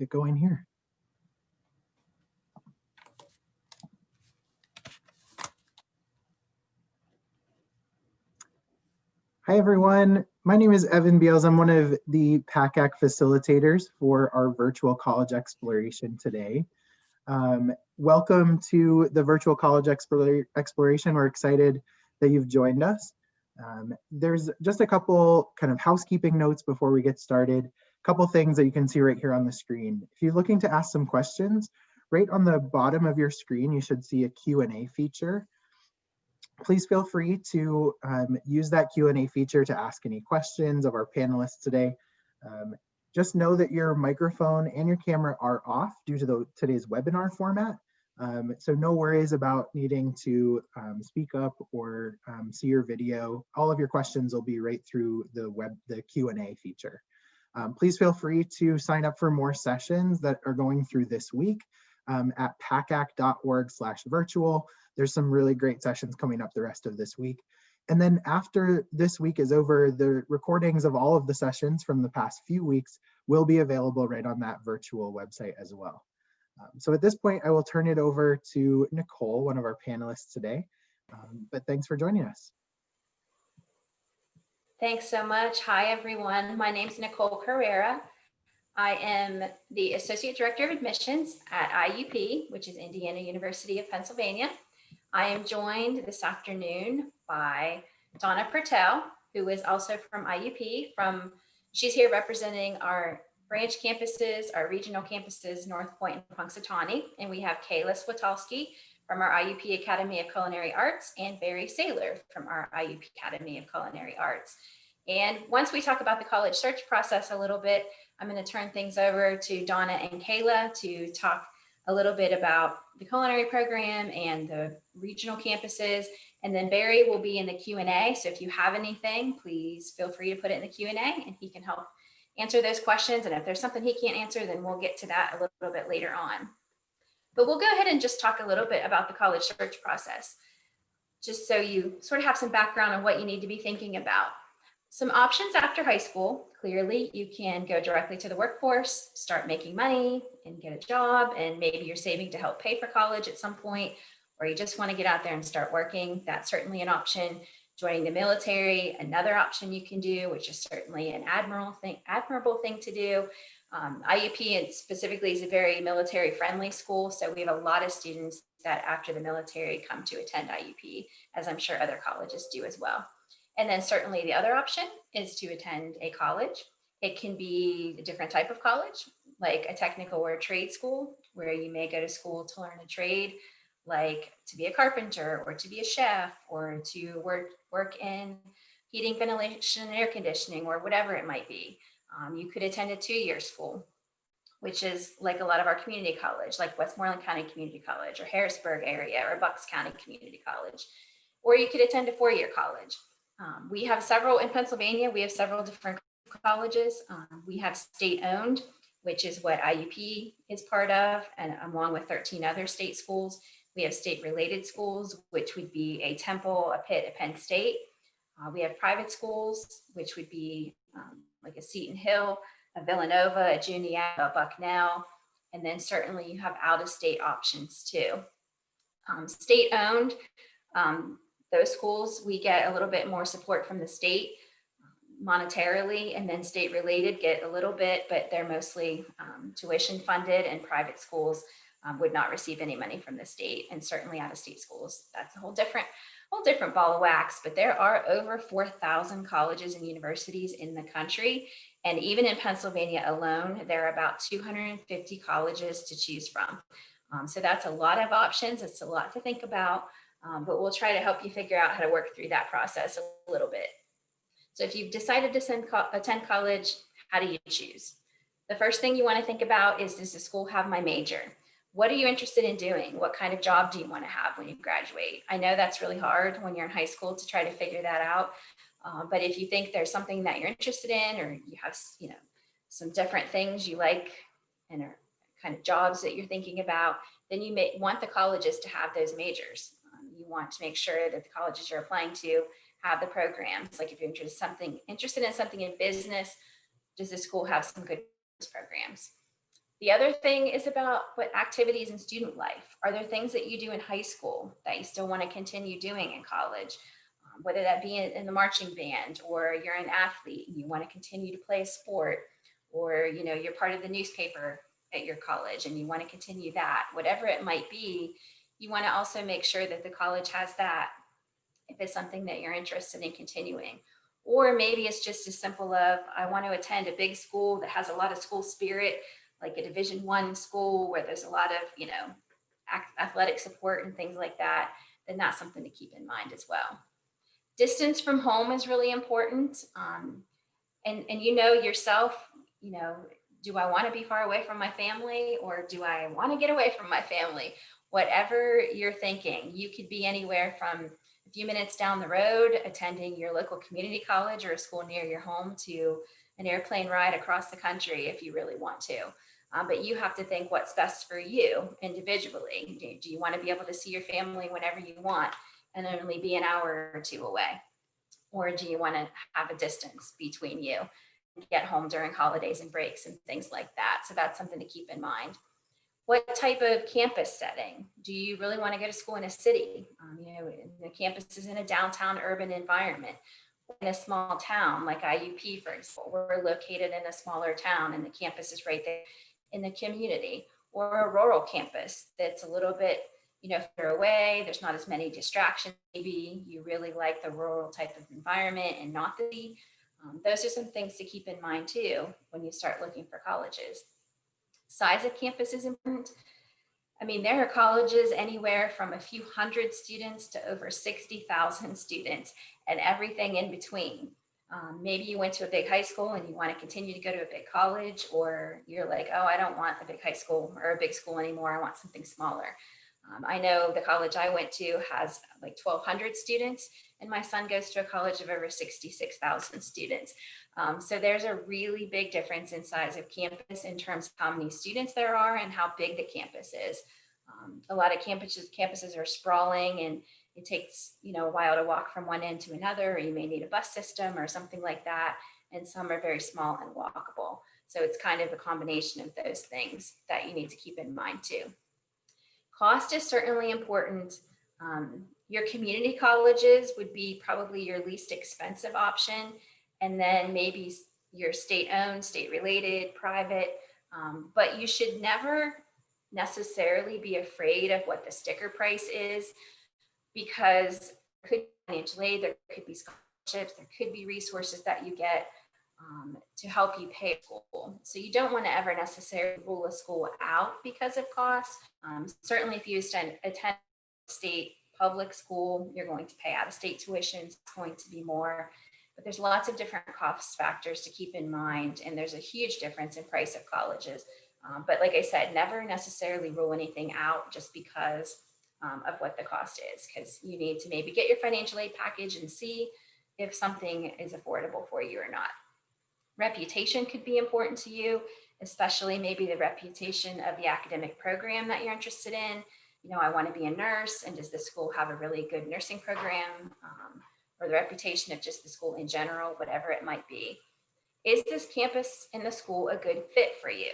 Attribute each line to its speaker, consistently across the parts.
Speaker 1: get going here. Hi, everyone. My name is Evan Beals. I'm one of the PACAC facilitators for our virtual college exploration today. Welcome to the virtual college exploration. We're excited that you've joined us. There's just a couple kind of housekeeping notes before we get started. A couple things that you can see right here on the screen. If you're looking to ask some questions, right on the bottom of your screen, you should see a Q&A feature. Please feel free to use that Q&A feature to ask any questions of our panelists today. Just know that your microphone and your camera are off due to today's webinar format. So no worries about needing to speak up or see your video. All of your questions will be right through the Q&A feature. Please feel free to sign up for more sessions that are going through this week at pacac.org/virtual. There's some really great sessions coming up the rest of this week. And then after this week is over, the recordings of all of the sessions from the past few weeks will be available right on that virtual website as well. So at this point, I will turn it over to Nicole, one of our panelists today. But thanks for joining us.
Speaker 2: Thanks so much. Hi, everyone. My name is Nicole Carrera. I am the Associate Director of Admissions at IUP, which is Indiana University of Pennsylvania. I am joined this afternoon by Donna Pertel, who is also from IUP. She's here representing our branch campuses, our regional campuses, Northpointe and Punxsutawney. And we have Kayla Swatowski from our IUP Academy of Culinary Arts and Barry Saylor from our IUP Academy of Culinary Arts. And once we talk about the college search process a little bit, I'm going to turn things over to Donna and Kayla to talk a little bit about the culinary program and the regional campuses. And then Barry will be in the Q&A. So if you have anything, please feel free to put it in the Q&A and he can help answer those questions. And if there's something he can't answer, then we'll get to that a little bit later on. But we'll go ahead and just talk a little bit about the college search process, just so you sort of have some background on what you need to be thinking about. Some options after high school. Clearly, you can go directly to the workforce, start making money and get a job, and maybe you're saving to help pay for college at some point, or you just want to get out there and start working. That's certainly an option. Joining the military, another option you can do, which is certainly an admirable thing to do. IUP specifically is a very military-friendly school, so we have a lot of students that after the military come to attend IUP, as I'm sure other colleges do as well. And then certainly the other option is to attend a college. It can be a different type of college, like a technical or a trade school, where you may go to school to learn a trade, like to be a carpenter or to be a chef or to work in heating, ventilation, and air conditioning, or whatever it might be. You could attend a 2-year school, which is like a lot of our community college, like Westmoreland County Community College or Harrisburg area or Bucks County Community College. Or you could attend a 4-year college. We have several in Pennsylvania. We have several different colleges. We have state-owned, which is what IUP is part of, and along with 13 other state schools. We have state-related schools, which would be a Temple, a Pitt, a Penn State. We have private schools, which would be like a Seton Hill, a Villanova, a Juniata, a Bucknell, and then certainly you have out-of-state options too. State-owned, those schools, we get a little bit more support from the state monetarily, and then state related get a little bit, but they're mostly tuition funded, and private schools would not receive any money from the state, and certainly out of state schools. That's a whole different ball of wax, but there are over 4,000 colleges and universities in the country. And even in Pennsylvania alone, there are about 250 colleges to choose from. So that's a lot of options. It's a lot to think about. But we'll try to help you figure out how to work through that process a little bit. So if you've decided to attend college, how do you choose? The first thing you want to think about is, does the school have my major? What are you interested in doing? What kind of job do you want to have when you graduate? I know that's really hard when you're in high school to try to figure that out. But if you think there's something that you're interested in, or you have, some different things you like and are kind of jobs that you're thinking about, then you may want the colleges to have those majors. You want to make sure that the colleges you're applying to have the programs. Like if you're interested in something in business, does the school have some good programs? The other thing is about what activities in student life. Are there things that you do in high school that you still want to continue doing in college? Whether that be in the marching band, or you're an athlete and you want to continue to play a sport, or you're part of the newspaper at your college and you want to continue that. Whatever it might be, you want to also make sure that the college has that if it's something that you're interested in continuing. Or maybe it's just as simple of, I want to attend a big school that has a lot of school spirit, like a Division I school where there's a lot of athletic support and things like that. Then that's something to keep in mind as well. Distance from home is really important. And yourself, do I want to be far away from my family, or do I want to get away from my family? Whatever you're thinking, you could be anywhere from a few minutes down the road attending your local community college or a school near your home to an airplane ride across the country if you really want to. But you have to think what's best for you individually. Do you want to be able to see your family whenever you want and only be an hour or two away? Or do you want to have a distance between you and get home during holidays and breaks and things like that? So that's something to keep in mind. What type of campus setting? Do you really want to go to school in a city? The campus is in a downtown urban environment. In a small town like IUP, for example, we're located in a smaller town and the campus is right there in the community. Or a rural campus that's a little bit further away, there's not as many distractions. Maybe you really like the rural type of environment and not the city. Those are some things to keep in mind too when you start looking for colleges. Size of campus is important. There are colleges anywhere from a few hundred students to over 60,000 students and everything in between. Maybe you went to a big high school and you want to continue to go to a big college, or you're like, oh, I don't want a big high school or a big school anymore. I want something smaller. I know the college I went to has like 1,200 students, and my son goes to a college of over 66,000 students. So there's a really big difference in size of campus in terms of how many students there are and how big the campus is. A lot of campuses are sprawling, and it takes a while to walk from one end to another, or you may need a bus system or something like that. And some are very small and walkable. So it's kind of a combination of those things that you need to keep in mind too. Cost is certainly important. Your community colleges would be probably your least expensive option. And then maybe your state-owned, state-related, private. But you should never necessarily be afraid of what the sticker price is, because there could be financial aid, there could be scholarships, there could be resources that you get to help you pay school. So you don't want to ever necessarily rule a school out because of costs. Certainly if you attend a state public school, you're going to pay out-of-state tuition, it's going to be more. But there's lots of different cost factors to keep in mind, and there's a huge difference in price of colleges. But like I said, never necessarily rule anything out just because of what the cost is, because you need to maybe get your financial aid package and see if something is affordable for you or not. Reputation could be important to you, especially maybe the reputation of the academic program that you're interested in. I want to be a nurse, and does the school have a really good nursing program? Or the reputation of just the school in general, whatever it might be. Is this campus in the school a good fit for you?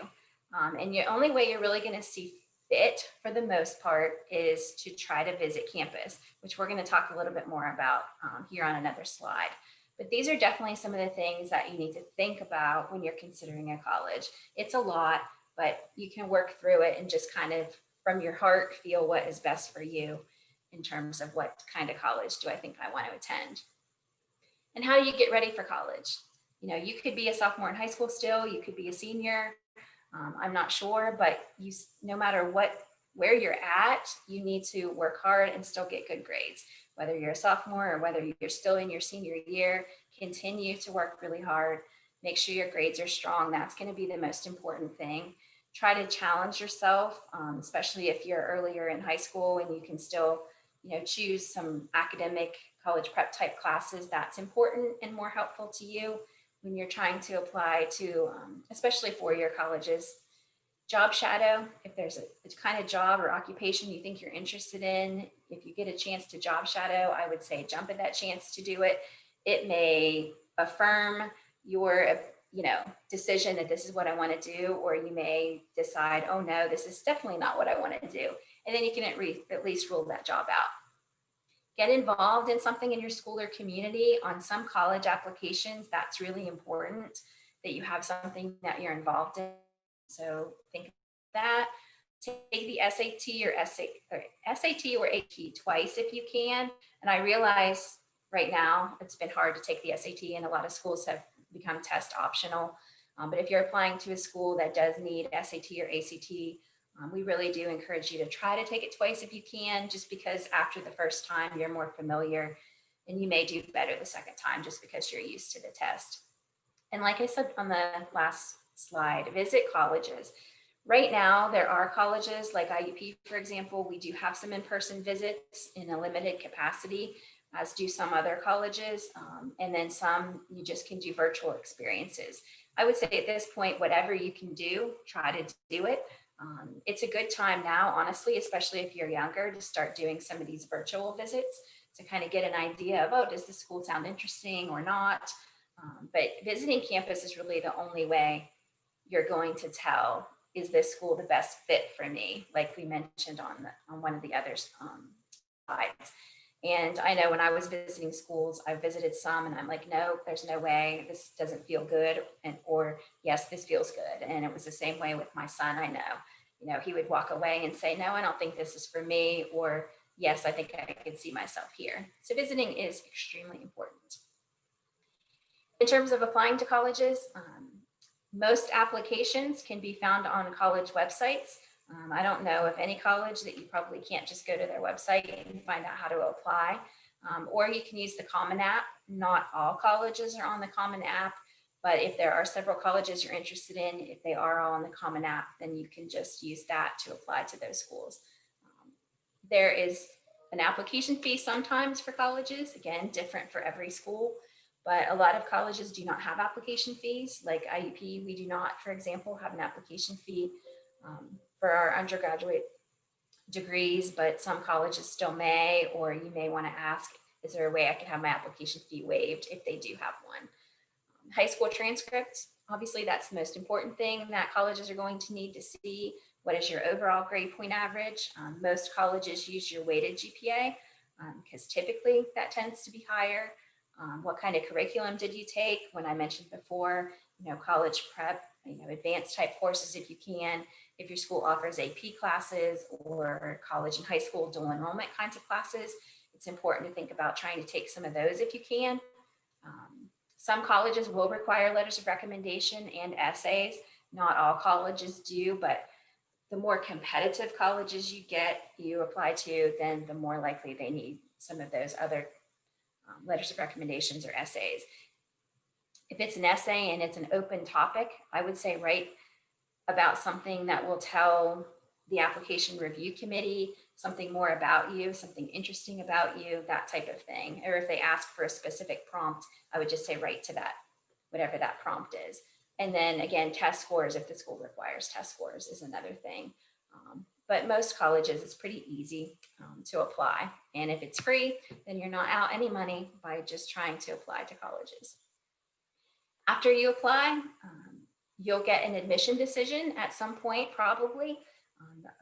Speaker 2: And the only way you're really going to see fit for the most part is to try to visit campus, which we're going to talk a little bit more about here on another slide. But these are definitely some of the things that you need to think about when you're considering a college. It's a lot, but you can work through it and just kind of from your heart feel what is best for you in terms of what kind of college do I think I want to attend. And how do you get ready for college? You could be a sophomore in high school still, you could be a senior. I'm not sure, but no matter where you're at, you need to work hard and still get good grades. Whether you're a sophomore or whether you're still in your senior year, continue to work really hard. Make sure your grades are strong. That's going to be the most important thing. Try to challenge yourself, especially if you're earlier in high school and you can still, choose some academic college prep type classes. That's important and more helpful to you when you're trying to apply to, especially four-year colleges. Job shadow, if there's a kind of job or occupation you think you're interested in, if you get a chance to job shadow, I would say jump at that chance to do it. It may affirm your decision that this is what I want to do, or you may decide, oh no, this is definitely not what I want to do. And then you can at least rule that job out. Get involved in something in your school or community. On some college applications, that's really important that you have something that you're involved in. So think of that. Take the SAT or AT twice if you can. And I realize right now it's been hard to take the SAT, and a lot of schools have become test optional. But if you're applying to a school that does need SAT or ACT, we really do encourage you to try to take it twice if you can, just because after the first time you're more familiar and you may do better the second time just because you're used to the test. And like I said on the last slide, visit colleges. Right now, there are colleges like IUP, for example, we do have some in-person visits in a limited capacity, as do some other colleges. And then some, you just can do virtual experiences. I would say at this point, whatever you can do, try to do it. It's a good time now, honestly, especially if you're younger, to start doing some of these virtual visits to kind of get an idea of, oh, does the school sound interesting or not? But visiting campus is really the only way you're going to tell, is this school the best fit for me? Like we mentioned on one of the other slides. And I know when I was visiting schools, I visited some and I'm like, no, there's no way, this doesn't feel good. Or yes, this feels good. And it was the same way with my son. I know, he would walk away and say, no, I don't think this is for me. Or yes, I think I could see myself here. So visiting is extremely important. In terms of applying to colleges, most applications can be found on college websites. I don't know of any college that you probably can't just go to their website and find out how to apply. Or you can use the Common App. Not all colleges are on the Common App, but if there are several colleges you're interested in, if they are all on the Common App, then you can just use that to apply to those schools. There is an application fee sometimes for colleges, again, different for every school. But a lot of colleges do not have application fees. Like IUP, we do not, for example, have an application fee for our undergraduate degrees, but some colleges still may, or you may want to ask, is there a way I can have my application fee waived if they do have one? High school transcripts, obviously that's the most important thing that colleges are going to need to see. What is your overall grade point average? Most colleges use your weighted GPA because typically that tends to be higher. What kind of curriculum did you take? When I mentioned before, college prep, advanced type courses if you can. If your school offers AP classes or college and high school dual enrollment kinds of classes, it's important to think about trying to take some of those if you can. Some colleges will require letters of recommendation and essays. Not all colleges do, but the more competitive colleges you apply to, then the more likely they need some of those other letters of recommendations or essays. If it's an essay and it's an open topic, I would say write about something that will tell the application review committee something more about you, something interesting about you, that type of thing. Or if they ask for a specific prompt, I would just say write to that, whatever that prompt is. And then again, test scores, if the school requires test scores, is another thing. But most colleges, it's pretty easy to apply. And if it's free, then you're not out any money by just trying to apply to colleges. After you apply, you'll get an admission decision at some point, probably.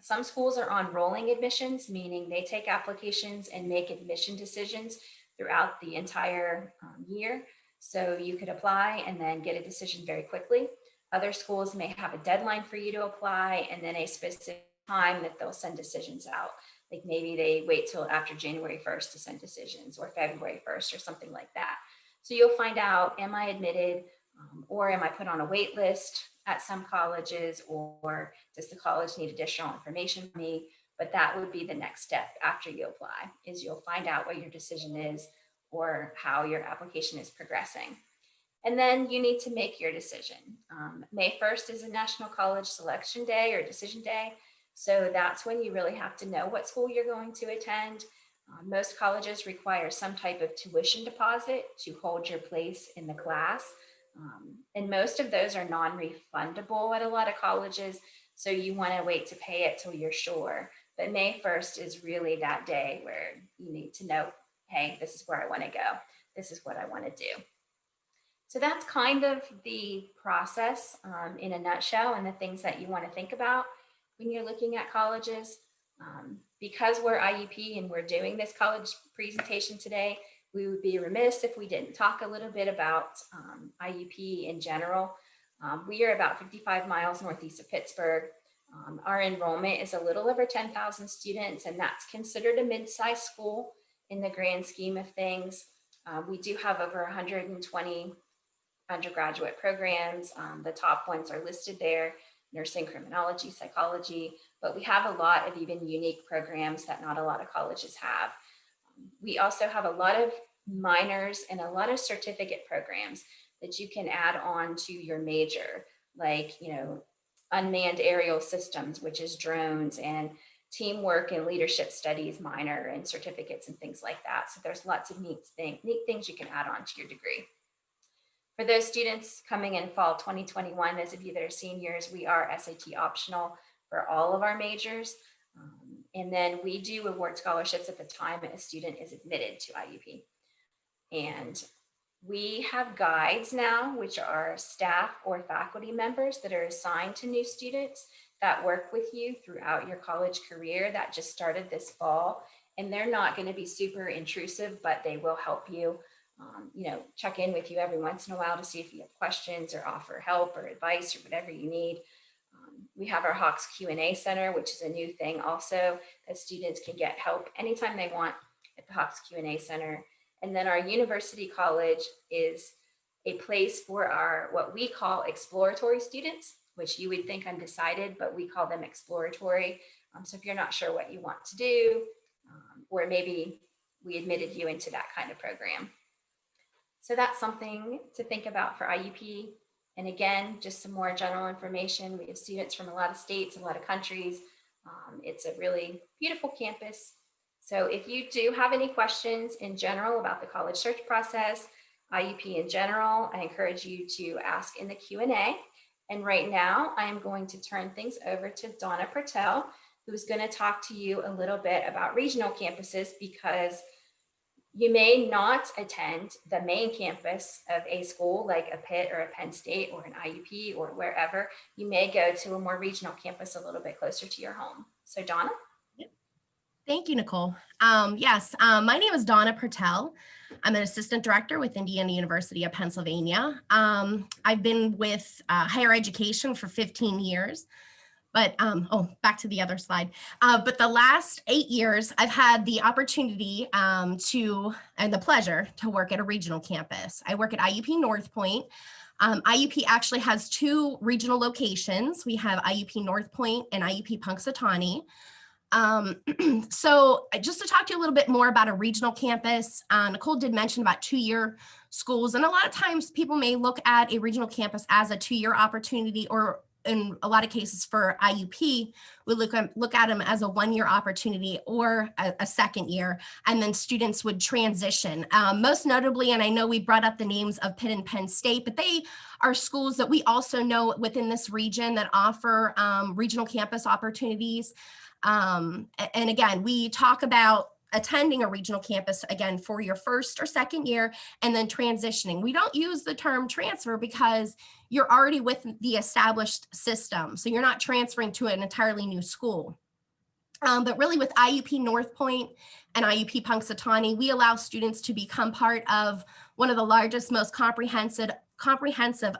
Speaker 2: Some schools are on rolling admissions, meaning they take applications and make admission decisions throughout the entire year. So you could apply and then get a decision very quickly. Other schools may have a deadline for you to apply and then a specific time that they'll send decisions out. Like maybe they wait till after January 1st to send decisions, or February 1st or something like that. So you'll find out, am I admitted or am I put on a wait list at some colleges, or does the college need additional information from me? But that would be the next step after you apply, is you'll find out what your decision is or how your application is progressing. And then you need to make your decision. May 1st is a National College Selection Day or Decision Day. So that's when you really have to know what school you're going to attend. Most colleges require some type of tuition deposit to hold your place in the class. And most of those are non-refundable at a lot of colleges. So you want to wait to pay it till you're sure. But May 1st is really that day where you need to know, hey, this is where I want to go. This is what I want to do. So that's kind of the process in a nutshell, and the things that you want to think about when you're looking at colleges. Because we're IUP and we're doing this college presentation today, we would be remiss if we didn't talk a little bit about IUP in general. We are about 55 miles northeast of Pittsburgh. Our enrollment is a little over 10,000 students, and that's considered a mid-sized school in the grand scheme of things. We do have over 120 undergraduate programs. The top ones are listed there: nursing, criminology, psychology, but we have a lot of even unique programs that not a lot of colleges have. We also have a lot of minors and a lot of certificate programs that you can add on to your major, like, unmanned aerial systems, which is drones, and teamwork and leadership studies minor and certificates and things like that. So there's lots of neat things you can add on to your degree. For those students coming in fall 2021, those of you that are seniors, we are SAT optional for all of our majors. And then we do award scholarships at the time a student is admitted to IUP. And we have guides now, which are staff or faculty members that are assigned to new students that work with you throughout your college career. That just started this fall, and they're not going to be super intrusive, but they will help you, check in with you every once in a while to see if you have questions or offer help or advice or whatever you need. We have our Hawks Q&A Center, which is a new thing also, that students can get help anytime they want at the Hawks Q&A Center. And then our university college is a place for our, what we call exploratory students, which you would think undecided, but we call them exploratory. So if you're not sure what you want to do, or maybe we admitted you into that kind of program. So that's something to think about for IUP. And again, just some more general information. We have students from a lot of states, a lot of countries. It's a really beautiful campus. So if you do have any questions in general about the college search process, IUP in general, I encourage you to ask in the Q&A. And right now, I am going to turn things over to Donna Pertel, who's going to talk to you a little bit about regional campuses, because you may not attend the main campus of a school like a Pitt or a Penn State or an IUP or wherever. You may go to a more regional campus a little bit closer to your home. So Donna?
Speaker 3: Thank you, Nicole. Yes, my name is Donna Pertel. I'm an assistant director with Indiana University of Pennsylvania. I've been with higher education for 15 years. But, back to the other slide. But the last 8 years, I've had the opportunity and the pleasure to work at a regional campus. I work at IUP Northpointe. IUP actually has 2 regional locations. We have IUP Northpointe and IUP Punxsutawney. So just to talk to you a little bit more about a regional campus, Nicole did mention about 2-year schools. And a lot of times people may look at a regional campus as a 2-year opportunity, or in a lot of cases for IUP, we look at them as a 1-year opportunity or a second year, and then students would transition. Most notably, and I know we brought up the names of Pitt and Penn State, but they are schools that we also know within this region that offer regional campus opportunities. And again, we talk about attending a regional campus, again, for your first or second year, and then transitioning. We don't use the term transfer because you're already with the established system. So you're not transferring to an entirely new school. But really with IUP Northpointe and IUP Punxsutawney, we allow students to become part of one of the largest, most comprehensive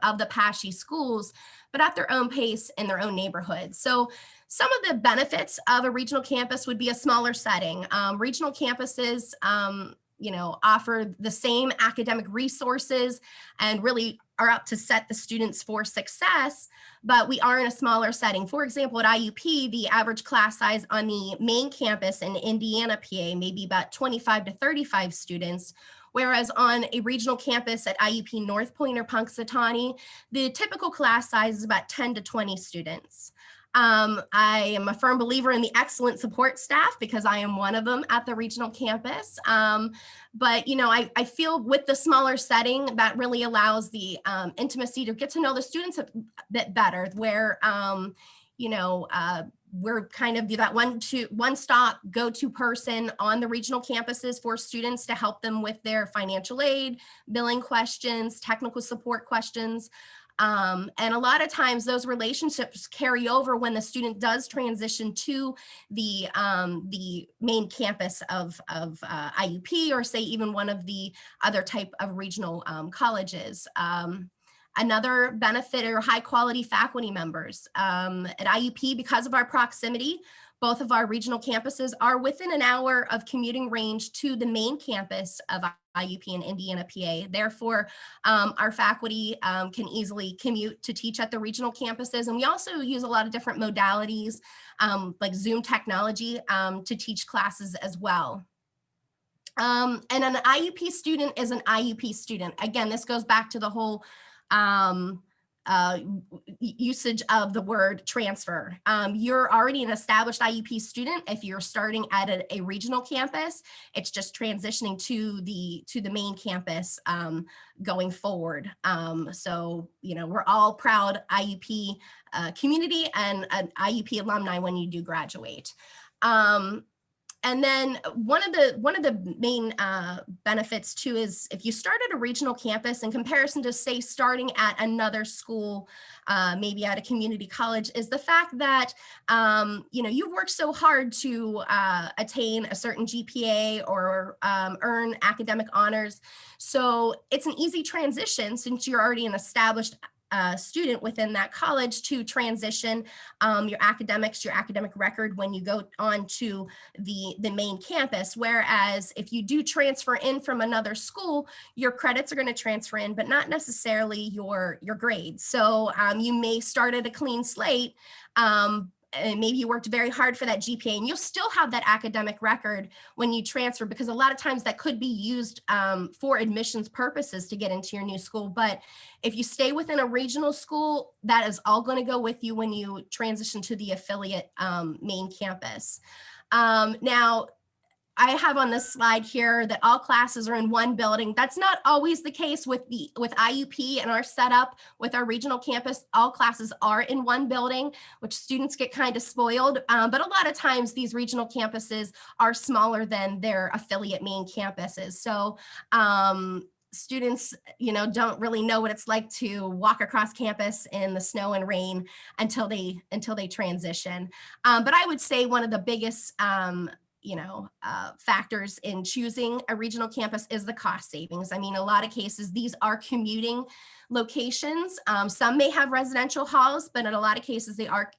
Speaker 3: of the PACAC schools, but at their own pace in their own neighborhood. So some of the benefits of a regional campus would be a smaller setting. Regional campuses, offer the same academic resources and really are up to set the students for success, but we are in a smaller setting. For example, at IUP, the average class size on the main campus in Indiana, PA, may be about 25 to 35 students, whereas on a regional campus at IUP Northpointe or Punxsutawney, the typical class size is about 10 to 20 students. I am a firm believer in the excellent support staff because I am one of them at the regional campus. But, I feel with the smaller setting that really allows the intimacy to get to know the students a bit better, where, we're kind of that one-stop go-to person on the regional campuses for students to help them with their financial aid, billing questions, technical support questions. And a lot of times those relationships carry over when the student does transition to the main campus of IUP, or say even one of the other type of regional colleges. Another benefit are high quality faculty members. At IUP, because of our proximity, both of our regional campuses are within an hour of commuting range to the main campus of IUP in Indiana, PA. Therefore, our faculty can easily commute to teach at the regional campuses. And we also use a lot of different modalities like Zoom technology to teach classes as well. And an IUP student is an IUP student. Again, this goes back to the whole usage of the word transfer. You're already an established IUP student if you're starting at a regional campus. It's just transitioning to the main campus going forward. So we're all proud IUP community and an IUP alumni when you do graduate. And then one of the main benefits too is if you start at a regional campus in comparison to say starting at another school, maybe at a community college, is the fact that you've worked so hard to attain a certain GPA or earn academic honors. So it's an easy transition since you're already an established student within that college to transition your academics, your academic record when you go on to the main campus. Whereas if you do transfer in from another school, your credits are going to transfer in, but not necessarily your grades. So you may start at a clean slate, and maybe you worked very hard for that GPA, and you'll still have that academic record when you transfer, because a lot of times that could be used for admissions purposes to get into your new school. But if you stay within a regional school, that is all going to go with you when you transition to the affiliate main campus. Now, I have on this slide here that all classes are in one building. That's not always the case with IUP and our setup with our regional campus. All classes are in one building, which students get kind of spoiled. But a lot of times these regional campuses are smaller than their affiliate main campuses. So students, don't really know what it's like to walk across campus in the snow and rain until they transition. But I would say one of the biggest factors in choosing a regional campus is the cost savings. I mean, a lot of cases, these are commuting locations. Some may have residential halls, but in a lot of cases, they are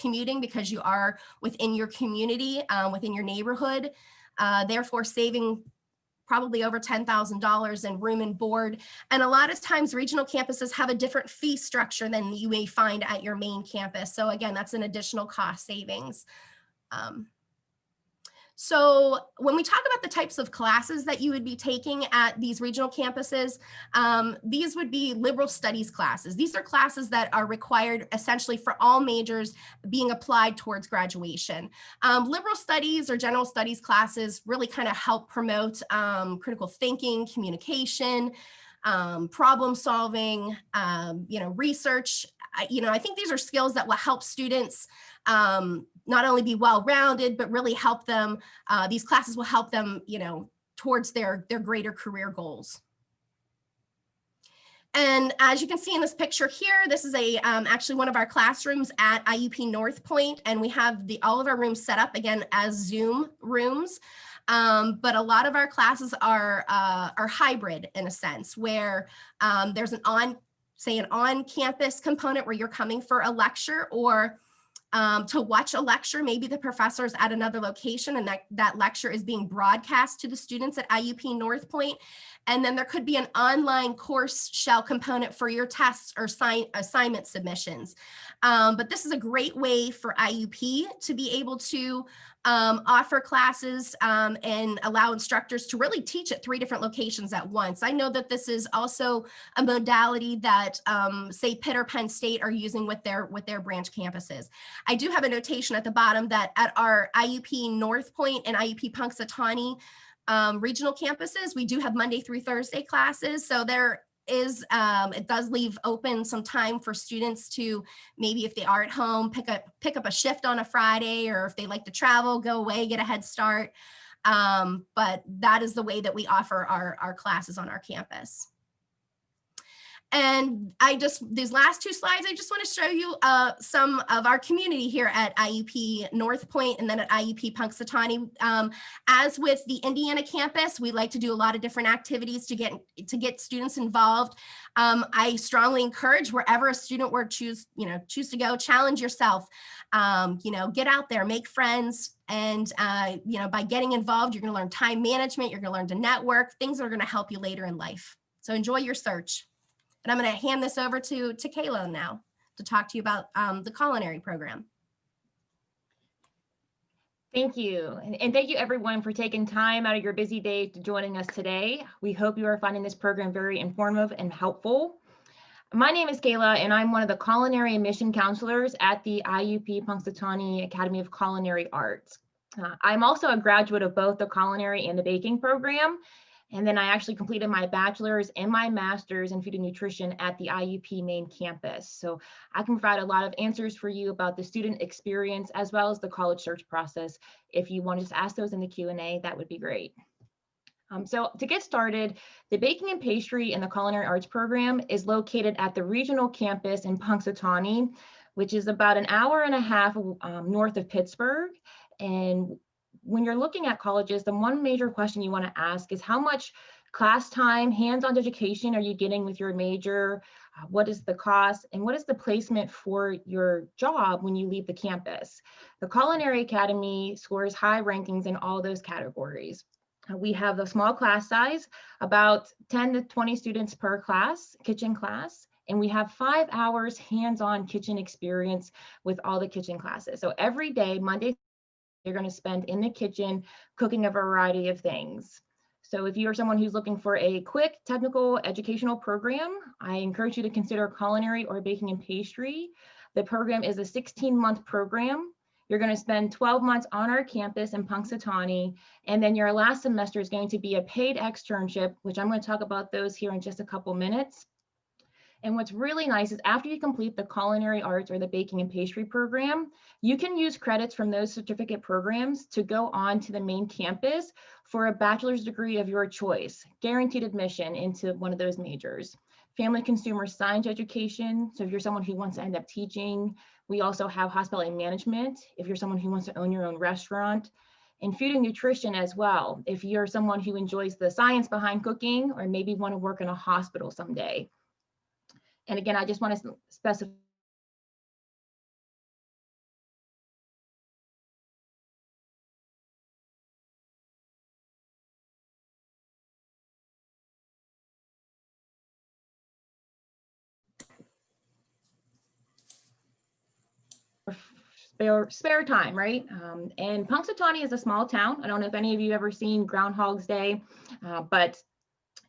Speaker 3: commuting because you are within your community, within your neighborhood, therefore saving probably over $10,000 in room and board. And a lot of times regional campuses have a different fee structure than you may find at your main campus. So again, that's an additional cost savings. So when we talk about the types of classes that you would be taking at these regional campuses, these would be liberal studies classes. These are classes that are required essentially for all majors being applied towards graduation. Liberal studies or general studies classes really kind of help promote critical thinking, communication, problem solving, research. I think these are skills that will help students not only be well-rounded, but really help them, these classes will help them, towards their greater career goals. And as you can see in this picture here, this is actually one of our classrooms at IUP Northpointe, and we have all of our rooms set up again as Zoom rooms. But a lot of our classes are hybrid in a sense, where there's an on-campus component where you're coming for a lecture or to watch a lecture. Maybe the professor's at another location and that lecture is being broadcast to the students at IUP Northpointe. And then there could be an online course shell component for your tests or assignment submissions. But this is a great way for IUP to be able to offer classes and allow instructors to really teach at 3 different locations at once. I know that this is also a modality that say Pitt or Penn State are using with their branch campuses. I do have a notation at the bottom that at our IUP Northpointe and IUP Punxsutawney regional campuses, we do have Monday through Thursday classes. So they're it does leave open some time for students to, maybe if they are at home, pick up a shift on a Friday, or if they like to travel, go away, get a head start. But that is the way that we offer our classes on our campus. And these last two slides, I just want to show you some of our community here at IUP Northpointe and then at IUP Punxsutawney. As with the Indiana campus, we like to do a lot of different activities to get students involved. I strongly encourage, wherever a student would choose to go, challenge yourself. Get out there, make friends, and by getting involved, you're going to learn time management, you're going to learn to network, things that are going to help you later in life. So enjoy your search. And I'm going to hand this over to Kayla now to talk to you about the Culinary program.
Speaker 4: Thank you. And thank you everyone for taking time out of your busy day to joining us today. We hope you are finding this program very informative and helpful. My name is Kayla, and I'm one of the culinary admission counselors at the IUP Punxsutawney Academy of Culinary Arts. I'm also a graduate of both the culinary and the baking program. And then I actually completed my bachelor's and my master's in food and nutrition at the IUP main campus. So I can provide a lot of answers for you about the student experience as well as the college search process. If you want to just ask those in the Q&A, that would be great. So to get started, the Baking and Pastry and the Culinary Arts program is located at the regional campus in Punxsutawney, which is about an hour and a half north of Pittsburgh. And when you're looking at colleges, the one major question you want to ask is how much class time, hands-on education are you getting with your major? What is the cost, and what is the placement for your job when you leave the campus? The Culinary Academy scores high rankings in all those categories. We have a small class size, about 10 to 20 students per class, kitchen class, and we have 5 hours hands-on kitchen experience with all the kitchen classes. So every day, Monday, you're going to spend in the kitchen cooking a variety of things. So if you are someone who's looking for a quick technical educational program, I encourage you to consider culinary or baking and pastry. The program is a 16-month program. You're going to spend 12 months on our campus in Punxsutawney, and then your last semester is going to be a paid externship, which I'm going to talk about those here in just a couple minutes. And what's really nice is after you complete the culinary arts or the baking and pastry program, you can use credits from those certificate programs to go on to the main campus for a bachelor's degree of your choice, guaranteed admission into one of those majors. Family consumer science education, so if you're someone who wants to end up teaching. We also have hospitality management, if you're someone who wants to own your own restaurant. And food and nutrition as well, if you're someone who enjoys the science behind cooking or maybe want to work in a hospital someday. And again, I just want to specify spare time, right? And Punxsutawney is a small town. I don't know if any of you ever seen Groundhog's Day, but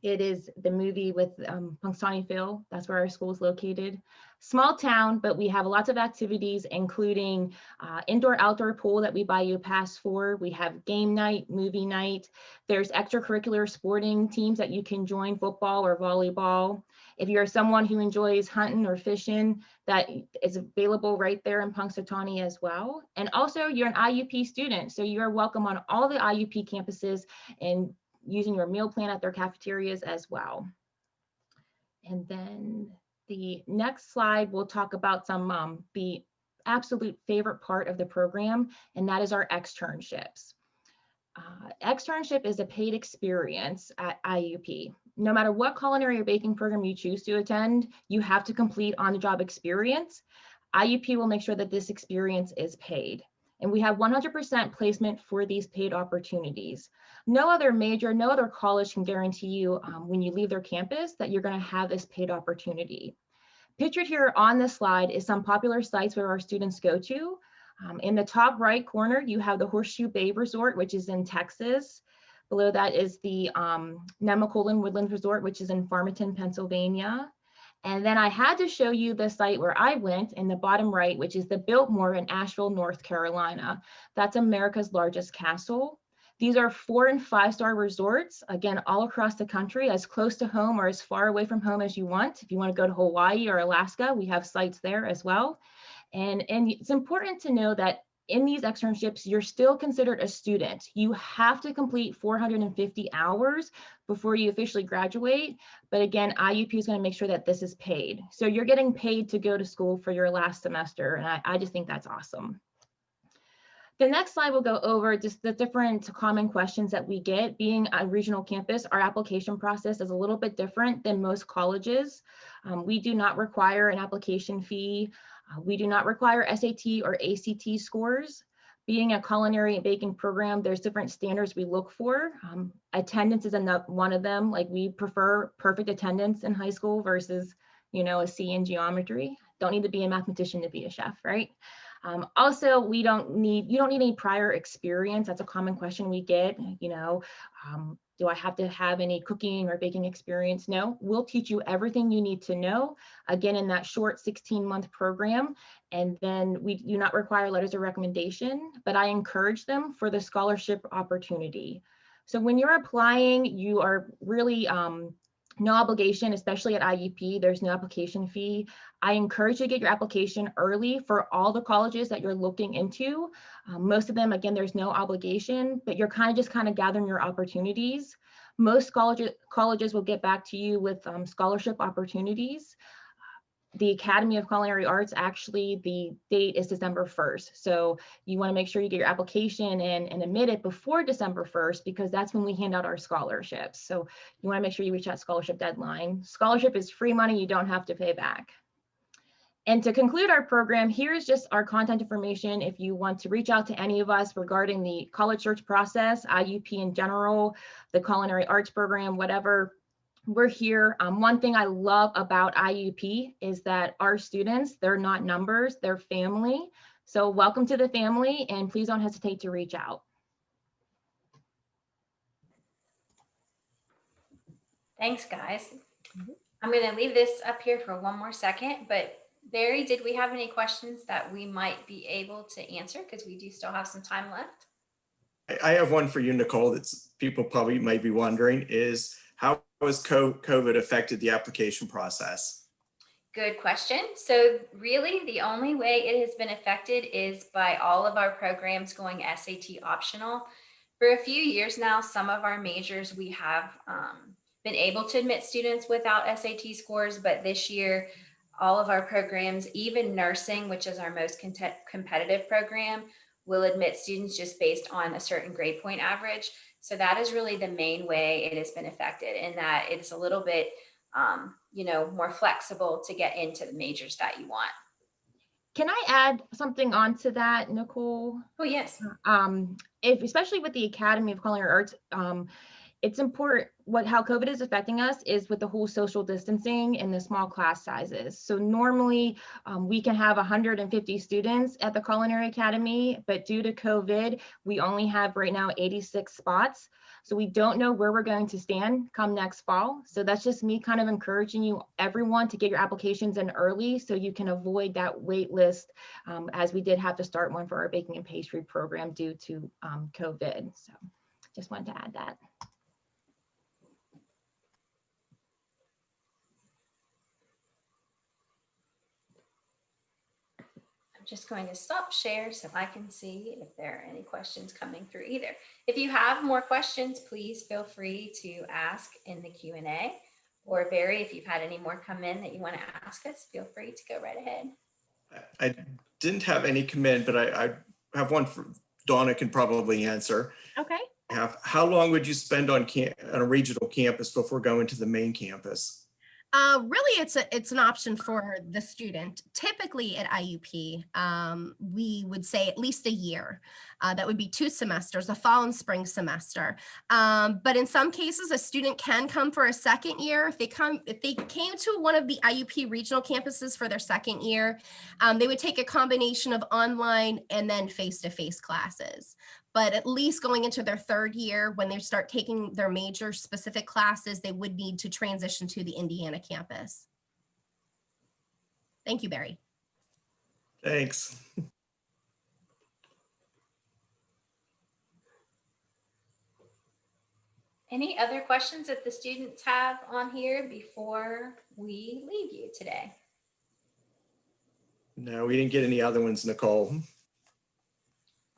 Speaker 4: it is the movie with Punxsutawney Phil. That's where our school is located. Small town, but we have lots of activities, including indoor-outdoor pool that we buy you a pass for. We have game night, movie night. There's extracurricular sporting teams that you can join, football or volleyball. If you're someone who enjoys hunting or fishing, that is available right there in Punxsutawney as well. And also you're an IUP student, so you're welcome on all the IUP campuses and using your meal plan at their cafeterias as well. And then the next slide, we'll talk about some the absolute favorite part of the program, and that is our externships. Externship is a paid experience at IUP. No matter what culinary or baking program you choose to attend, you have to complete on-the-job experience. IUP will make sure that this experience is paid. And we have 100% placement for these paid opportunities. No other major, no other college can guarantee you when you leave their campus that you're going to have this paid opportunity. Pictured here on this slide is some popular sites where our students go to. In the top right corner, you have the Horseshoe Bay Resort, which is in Texas. Below that is the Nemacolin Woodlands Resort, which is in Farmington, Pennsylvania. And then I had to show you the site where I went in the bottom right, which is the Biltmore in Asheville, North Carolina. That's America's largest castle. These are 4- and 5-star resorts, again, all across the country, as close to home or as far away from home as you want. If you want to go to Hawaii or Alaska, we have sites there as well. And it's important to know that in these externships, you're still considered a student. You have to complete 450 hours before you officially graduate. But again, IUP is going to make sure that this is paid. So you're getting paid to go to school for your last semester. And I just think that's awesome. The next slide will go over just the different common questions that we get. Being a regional campus, our application process is a little bit different than most colleges. We do not require an application fee. We do not require SAT or ACT scores. Being a culinary and baking program, there's different standards we look for. Attendance is one of them. Like, we prefer perfect attendance in high school versus, a C in geometry. Don't need to be a mathematician to be a chef, right? Also, you don't need any prior experience. That's a common question we get. Do I have to have any cooking or baking experience? No, we'll teach you everything you need to know, again, in that short 16-month program. And then we do not require letters of recommendation, but I encourage them for the scholarship opportunity. So when you're applying, you are really no obligation, especially at IUP, there's no application fee. I encourage you to get your application early for all the colleges that you're looking into. Most of them, again, there's no obligation, but you're just gathering your opportunities. Most colleges will get back to you with scholarship opportunities. The Academy of Culinary Arts, actually, the date is December 1st. So you want to make sure you get your application in and admit it before December 1st, because that's when we hand out our scholarships. So you want to make sure you reach that scholarship deadline. Scholarship is free money you don't have to pay back. And to conclude our program, here's just our contact information. If you want to reach out to any of us regarding the college search process, IUP in general, the Culinary Arts program, whatever, we're here. One thing I love about IUP is that our students, they're not numbers, they're family. So welcome to the family, and please don't hesitate to reach out.
Speaker 2: Thanks, guys. I'm going to leave this up here for one more second, but Barry, did we have any questions that we might be able to answer? Because we do still have some time left.
Speaker 5: I have one for you, Nicole, that's people probably might be wondering, is how has COVID affected the application process?
Speaker 2: Good question. So really the only way it has been affected is by all of our programs going SAT optional. For a few years now, some of our majors, we have been able to admit students without SAT scores, but this year, all of our programs, even nursing, which is our most competitive program, will admit students just based on a certain grade point average. So that is really the main way it has been affected, in that it's a little bit, more flexible to get into the majors that you want.
Speaker 4: Can I add something onto that, Nicole?
Speaker 2: Oh, yes.
Speaker 4: Especially with the Academy of Culinary Arts, it's important how COVID is affecting us is with the whole social distancing and the small class sizes. So normally we can have 150 students at the Culinary Academy, but due to COVID, we only have right now 86 spots. So we don't know where we're going to stand come next fall. So that's just me encouraging everyone to get your applications in early so you can avoid that wait list, as we did have to start one for our baking and pastry program due to COVID. So just wanted to add that.
Speaker 2: I'm just going to stop share so I can see if there are any questions coming through either. If you have more questions, please feel free to ask in the Q&A. Or Barry, if you've had any more come in that you want to ask us, feel free to go right ahead.
Speaker 5: I didn't have any come in, but I have one for Donna can probably answer.
Speaker 3: Okay.
Speaker 5: How long would you spend on a regional campus before going to the main campus?
Speaker 3: Really, it's an option for the student. Typically at IUP, we would say at least a year. That would be 2 semesters, a fall and spring semester. But in some cases, a student can come for a second year. If they came to one of the IUP regional campuses for their second year, they would take a combination of online and then face-to-face classes. But at least going into their third year, when they start taking their major specific classes, they would need to transition to the Indiana campus. Thank you, Barry.
Speaker 5: Thanks.
Speaker 2: Any other questions that the students have on here before we leave you today?
Speaker 5: No, we didn't get any other ones, Nicole.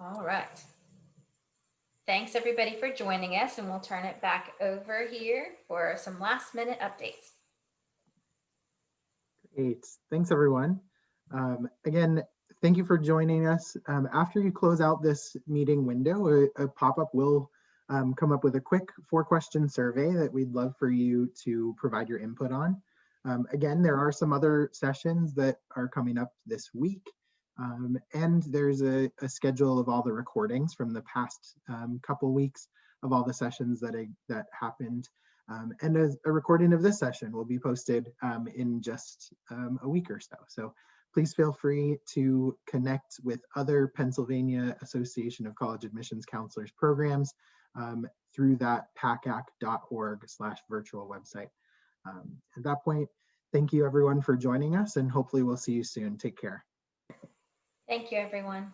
Speaker 2: All right. Thanks everybody for joining us, and we'll turn it back over here for some last minute updates.
Speaker 1: Great. Thanks, everyone. Again, thank you for joining us. After you close out this meeting window, a pop-up will come up with a quick 4-question survey that we'd love for you to provide your input on. Again, there are some other sessions that are coming up this week. And there's a schedule of all the recordings from the past couple weeks of all the sessions that happened. And a recording of this session will be posted in just a week or so. So please feel free to connect with other Pennsylvania Association of College Admissions Counselors programs through that pacac.org/virtual website. At that point, thank you everyone for joining us, and hopefully we'll see you soon. Take care.
Speaker 2: Thank you, everyone.